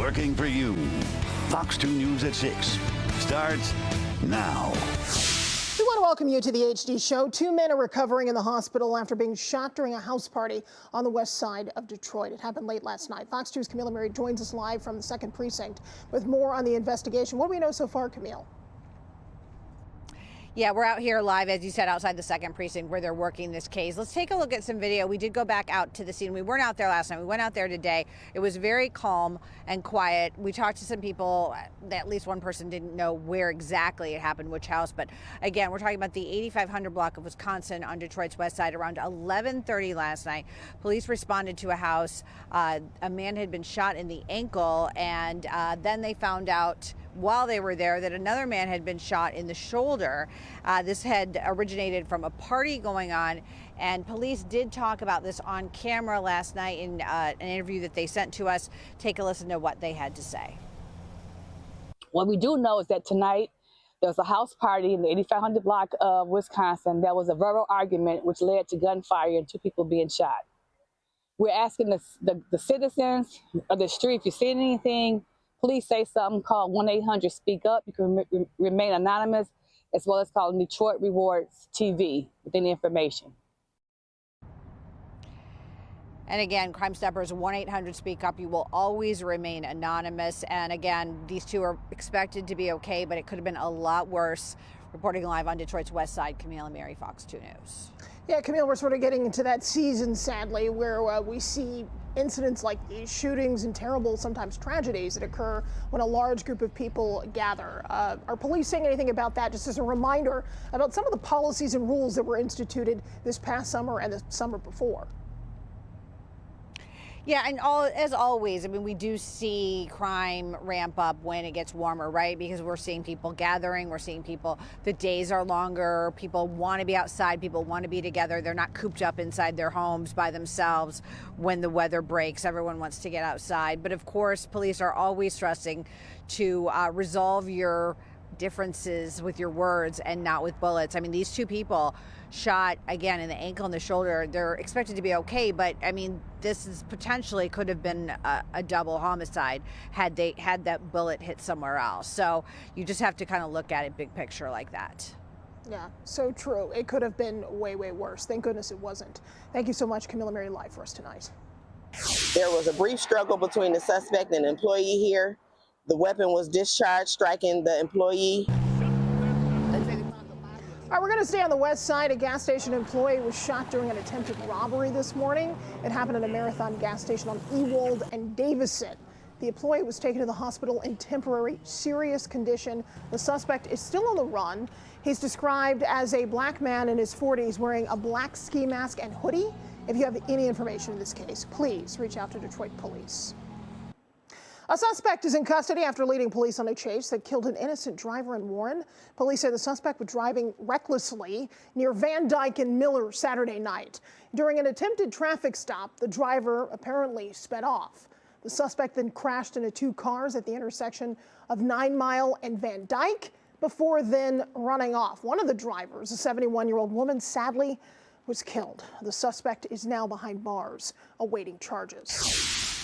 working for you. Fox 2 News at 6 starts now. We want to welcome you to the HD show. 2 men are recovering in the hospital after being shot during a house party on the west side of Detroit. It happened late last night. Fox 2's Camille Murray joins us live from the 2nd Precinct with more on the investigation. What do we know so far, Camille? Yeah, we're out here live, as you said, outside the 2nd Precinct where they're working this case. Let's take a look at some video. We did go back out to the scene. We weren't out there last night. We went out there today. It was very calm and quiet. We talked to some people. At least one person didn't know where exactly it happened, which house. But again, we're talking about the 8500 block of Wisconsin on Detroit's west side around 11:30 last night. Police responded to a house. A man had been shot in the ankle, and then they found out while they were there that another man had been shot in the shoulder. This had originated from a party going on, and police did talk about this on camera last night in an interview that they sent to us. Take a listen to what they had to say. What we do know is that tonight there was a house party in the 8500 block of Wisconsin. There was a verbal argument which led to gunfire and 2 people being shot. We're asking the citizens of the street, if you see anything, please say something. Call 1-800-SPEAK-UP. You can remain anonymous, as well as call Detroit Rewards TV with any information. And again, Crime Stoppers, 1-800-SPEAK-UP. You will always remain anonymous. And again, these 2 are expected to be okay, but it could have been a lot worse. Reporting live on Detroit's west side, Camille Murray, Fox 2 News. Yeah, Camille, we're sort of getting into that season, sadly, where we see incidents like these, shootings and terrible, sometimes tragedies that occur when a large group of people gather. Are police saying anything about that, just as a reminder about some of the policies and rules that were instituted this past summer and the summer before? Yeah, and as always, I mean, we do see crime ramp up when it gets warmer, right? Because we're seeing people gathering, we're seeing people, the days are longer, people want to be outside, people want to be together. They're not cooped up inside their homes by themselves when the weather breaks. Everyone wants to get outside. But of course, police are always stressing to resolve your differences with your words and not with bullets. I mean, these 2 people shot again in the ankle and the shoulder. They're expected to be okay, but I mean, this is potentially could have been a double homicide had that bullet hit somewhere else. So you just have to kind of look at it big picture like that. Yeah, so true. It could have been way, way worse. Thank goodness it wasn't. Thank you so much, Camille Murray, live for us tonight. There was a brief struggle between the suspect and the employee here. The weapon was discharged, striking the employee. All right, we're going to stay on the west side. A gas station employee was shot during an attempted robbery this morning. It happened at a Marathon gas station on Ewald and Davison. The employee was taken to the hospital in temporary serious condition. The suspect is still on the run. He's described as a black man in his 40s wearing a black ski mask and hoodie. If you have any information in this case, please reach out to Detroit Police. A suspect is in custody after leading police on a chase that killed an innocent driver in Warren. Police say the suspect was driving recklessly near Van Dyke and Miller Saturday night. During an attempted traffic stop, the driver apparently sped off. The suspect then crashed into 2 cars at the intersection of 9 Mile and Van Dyke before then running off. One of the drivers, a 71-year-old woman, sadly was killed. The suspect is now behind bars, awaiting charges.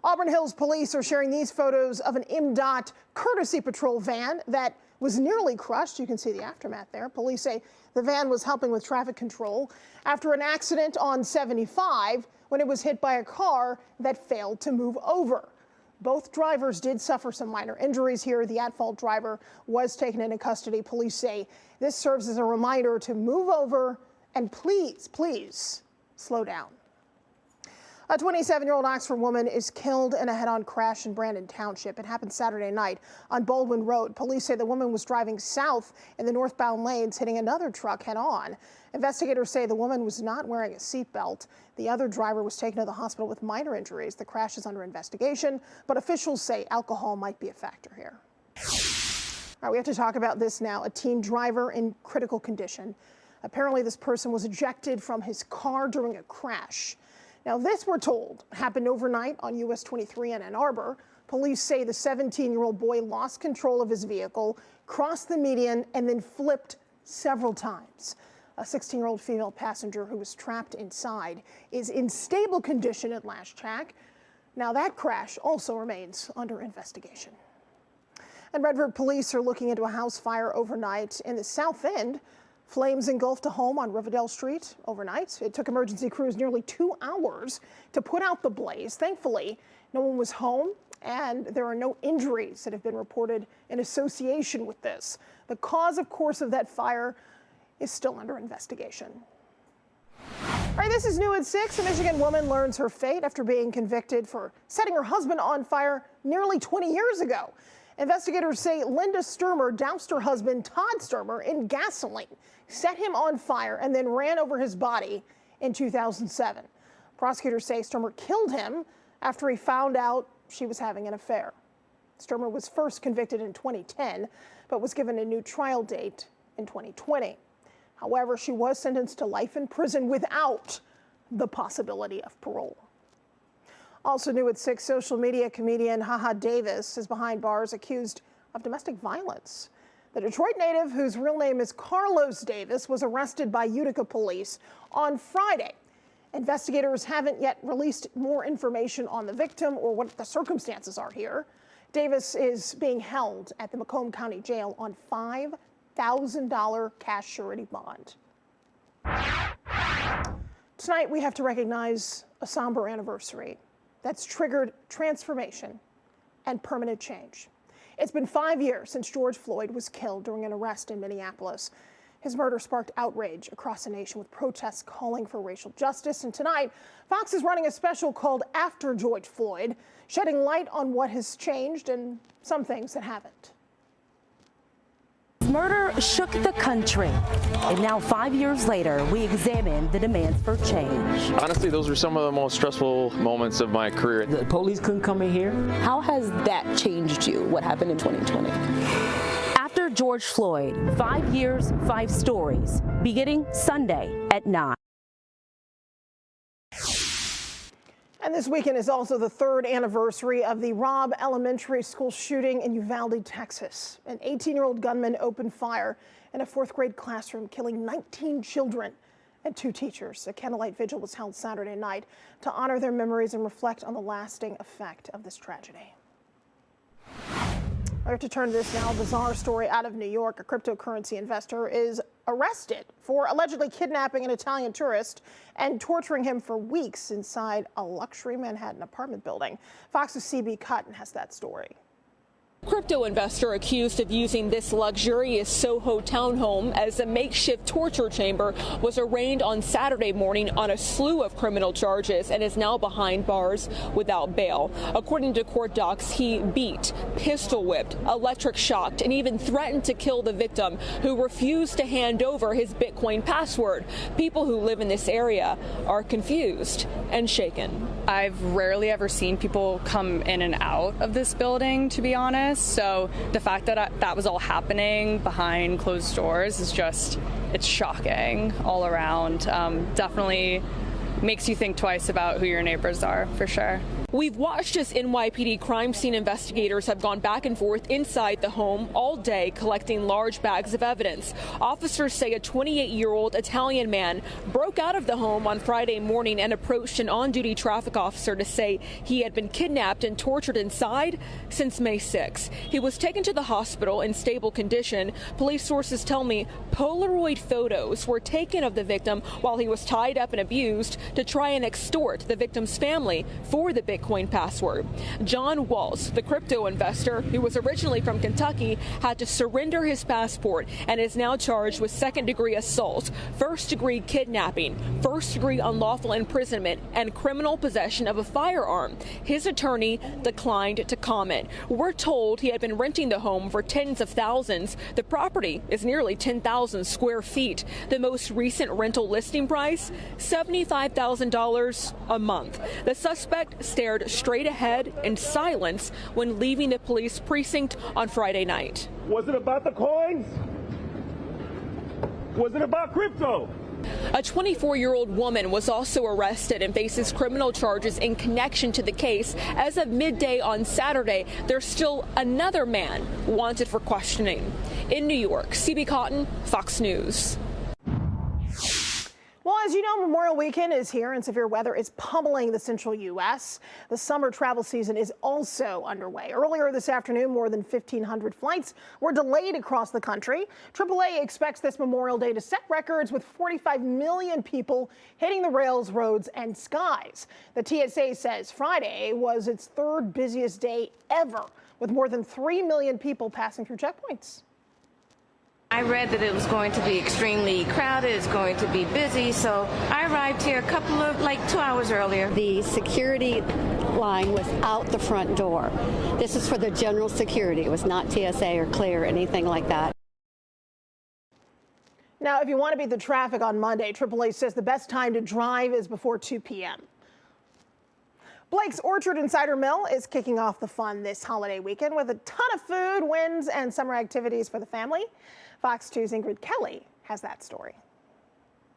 Auburn Hills police are sharing these photos of an MDOT courtesy patrol van that was nearly crushed. You can see the aftermath there. Police say the van was helping with traffic control after an accident on 75 when it was hit by a car that failed to move over. Both drivers did suffer some minor injuries here. The at-fault driver was taken into custody. Police say this serves as a reminder to move over and please, please slow down. A 27-year-old Oxford woman is killed in a head-on crash in Brandon Township. It happened Saturday night on Baldwin Road. Police say the woman was driving south in the northbound lanes, hitting another truck head-on. Investigators say the woman was not wearing a seatbelt. The other driver was taken to the hospital with minor injuries. The crash is under investigation, but officials say alcohol might be a factor here. All right, we have to talk about this now. A teen driver in critical condition. Apparently, this person was ejected from his car during a crash. Now, this, we're told, happened overnight on US 23 in Ann Arbor. Police say the 17-year-old boy lost control of his vehicle, crossed the median, and then flipped several times. A 16-year-old female passenger who was trapped inside is in stable condition at last check. Now that crash also remains under investigation. And Redford police are looking into a house fire overnight in the South End. Flames engulfed a home on Riverdale Street overnight. It took emergency crews nearly 2 hours to put out the blaze. Thankfully, no one was home, and there are no injuries that have been reported in association with this. The cause, of course, of that fire is still under investigation. All right, this is new at 6. A Michigan woman learns her fate after being convicted for setting her husband on fire nearly 20 years ago. Investigators say Linda Sturmer doused her husband, Todd Sturmer, in gasoline, set him on fire, and then ran over his body in 2007. Prosecutors say Sturmer killed him after he found out she was having an affair. Sturmer was first convicted in 2010, but was given a new trial date in 2020. However, she was sentenced to life in prison without the possibility of parole. Also new at 6, social media comedian HaHa Davis is behind bars accused of domestic violence. The Detroit native, whose real name is Carlos Davis, was arrested by Utica police on Friday. Investigators haven't yet released more information on the victim or what the circumstances are here. Davis is being held at the Macomb County Jail on $5,000 cash surety bond. Tonight, we have to recognize a somber anniversary that's triggered transformation and permanent change. It's been 5 years since George Floyd was killed during an arrest in Minneapolis. His murder sparked outrage across the nation with protests calling for racial justice. And tonight, Fox is running a special called After George Floyd, shedding light on what has changed and some things that haven't. Murder shook the country, and now 5 years later, we examine the demands for change. Honestly, those were some of the most stressful moments of my career. The police couldn't come in here. How has that changed you, what happened in 2020? After George Floyd, 5 years, 5 stories, beginning Sunday at 9. And this weekend is also the 3rd anniversary of the Robb Elementary School shooting in Uvalde, Texas. An 18-year-old gunman opened fire in a 4th grade classroom, killing 19 children and 2 teachers. A candlelight vigil was held Saturday night to honor their memories and reflect on the lasting effect of this tragedy. I have to turn to this now. Bizarre story out of New York. A cryptocurrency investor is arrested for allegedly kidnapping an Italian tourist and torturing him for weeks inside a luxury Manhattan apartment building. Fox's CB Cotton has that story. Crypto investor accused of using this luxurious Soho townhome as a makeshift torture chamber was arraigned on Saturday morning on a slew of criminal charges and is now behind bars without bail. According to court docs, he beat, pistol whipped, electric shocked, and even threatened to kill the victim, who refused to hand over his Bitcoin password. People who live in this area are confused and shaken. I've rarely ever seen people come in and out of this building, to be honest. So the fact that that was all happening behind closed doors is just, it's shocking all around. Definitely makes you think twice about who your neighbors are, for sure. We've watched as NYPD crime scene investigators have gone back and forth inside the home all day collecting large bags of evidence. Officers say a 28-year-old Italian man broke out of the home on Friday morning and approached an on-duty traffic officer to say he had been kidnapped and tortured inside since May 6. He was taken to the hospital in stable condition. Police sources tell me Polaroid photos were taken of the victim while he was tied up and abused to try and extort the victim's family for the Bitcoin password. John Waltz, the crypto investor who was originally from Kentucky, had to surrender his passport and is now charged with second-degree assault, first-degree kidnapping, first-degree unlawful imprisonment, and criminal possession of a firearm. His attorney declined to comment. We're told he had been renting the home for tens of thousands. The property is nearly 10,000 square feet. The most recent rental listing price, $75,000 a month. The suspect stared straight ahead in silence when leaving the police precinct on Friday night. Was it about the coins? Was it about crypto? A 24-year-old woman was also arrested and faces criminal charges in connection to the case. As of midday on Saturday, there's still another man wanted for questioning. In New York, CB Cotton, Fox News. Well, As you know, Memorial Weekend is here and severe weather is pummeling the central U.S. The summer travel season is also underway. Earlier this afternoon, more than 1,500 flights were delayed across the country. AAA expects this Memorial Day to set records with 45 million people hitting the rails, roads, and skies. The TSA says Friday was its third busiest day ever, with more than 3 million people passing through checkpoints. I read that it was going to be extremely crowded, it's going to be busy, so I arrived here like 2 hours earlier. The security line was out the front door. This is for the general security. It was not TSA or CLEAR or anything like that. Now, if you want to beat the traffic on Monday, AAA says the best time to drive is before 2 p.m. Blake's Orchard and Cider Mill is kicking off the fun this holiday weekend with a ton of food, winds, and summer activities for the family. Fox 2's Ingrid Kelly has that story.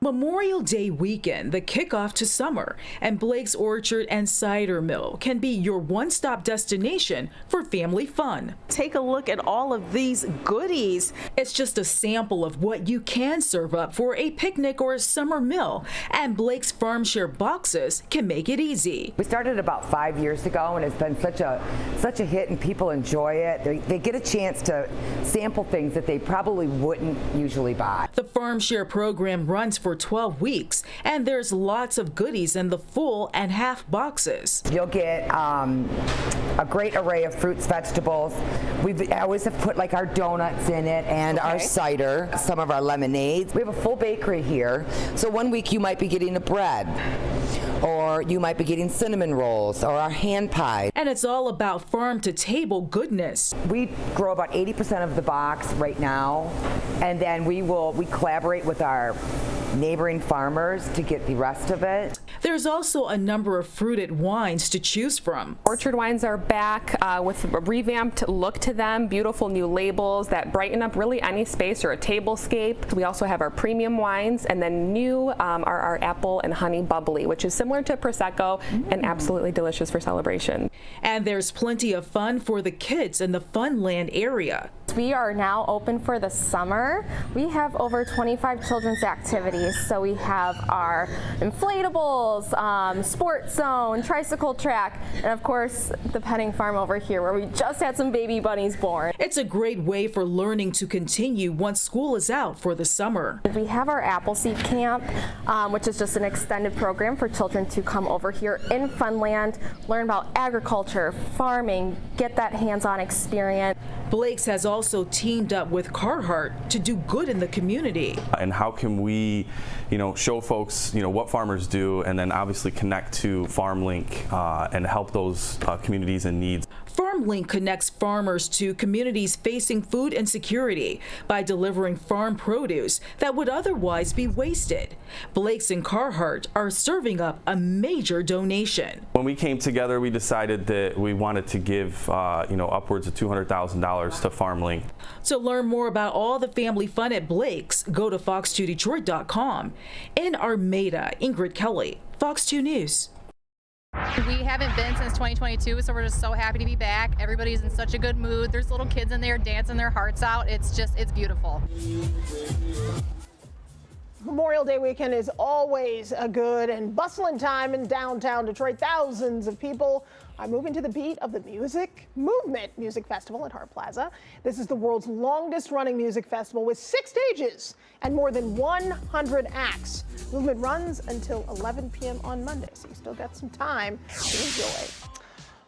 Memorial Day weekend, the kickoff to summer, and Blake's Orchard and Cider Mill can be your one-stop destination for family fun. Take a look at all of these goodies. It's just a sample of what you can serve up for a picnic or a summer meal, and Blake's Farm Share boxes can make it easy. We started about 5 years ago, and it's been such a hit, and people enjoy it. They get a chance to sample things that they probably wouldn't usually buy. The Farm Share program runs for 12 weeks, and there's lots of goodies in the full and half boxes. You'll get a great array of fruits, vegetables. I always have put like our donuts in it and our cider, some of our lemonades. We have a full bakery here, so 1 week you might be getting a bread, or you might be getting cinnamon rolls or our hand pie. And it's all about farm to table goodness. We grow about 80% of the box right now, and then we collaborate with our neighboring farmers to get the rest of it. There's also a number of fruited wines to choose from. Orchard wines are back with a revamped look to them, beautiful new labels that brighten up really any space or a tablescape. We also have our premium wines, and then new are our apple and honey bubbly, which is similar to Prosecco and absolutely delicious for celebration. And there's plenty of fun for the kids in the Funland area. We are now open for the summer. We have over 25 children's activities. So we have our inflatables, sports zone, tricycle track, and of course the petting farm over here where we just had some baby bunnies born. It's a great way for learning to continue once school is out for the summer. We have our Appleseed Camp, which is just an extended program for children to come over here in Funland, learn about agriculture, farming, get that hands-on experience. Blake's has also teamed up with Carhartt to do good in the community. And how can we, show folks, what farmers do, and then obviously connect to FarmLink and help those communities in need. FarmLink connects farmers to communities facing food insecurity by delivering farm produce that would otherwise be wasted. Blake's and Carhartt are serving up a major donation. When we came together, we decided that we wanted to give, upwards of $200,000 to FarmLink. To learn more about all the family fun at Blake's, go to fox2detroit.com. In Armada, Ingrid Kelly, Fox 2 News. We haven't been since 2022, so we're just so happy to be back. Everybody's in such a good mood. There's little kids in there dancing their hearts out. It's beautiful. Memorial Day weekend is always a good and bustling time in downtown Detroit. Thousands of people are moving to the beat of the Movement Music Festival at Hart Plaza. This is the world's longest running music festival with 6 stages and more than 100 acts. Movement runs until 11 p.m. on Monday, so you still got some time to enjoy.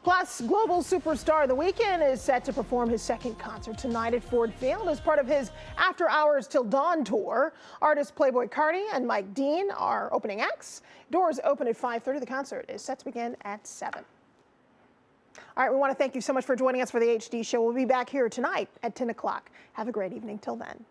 Plus, global superstar The Weeknd is set to perform his second concert tonight at Ford Field as part of his After Hours Till Dawn tour. Artists Playboi Carti and Mike Dean are opening acts. Doors open at 5:30. The concert is set to begin at 7. All right, we want to thank you so much for joining us for the HD show. We'll be back here tonight at 10 o'clock. Have a great evening till then.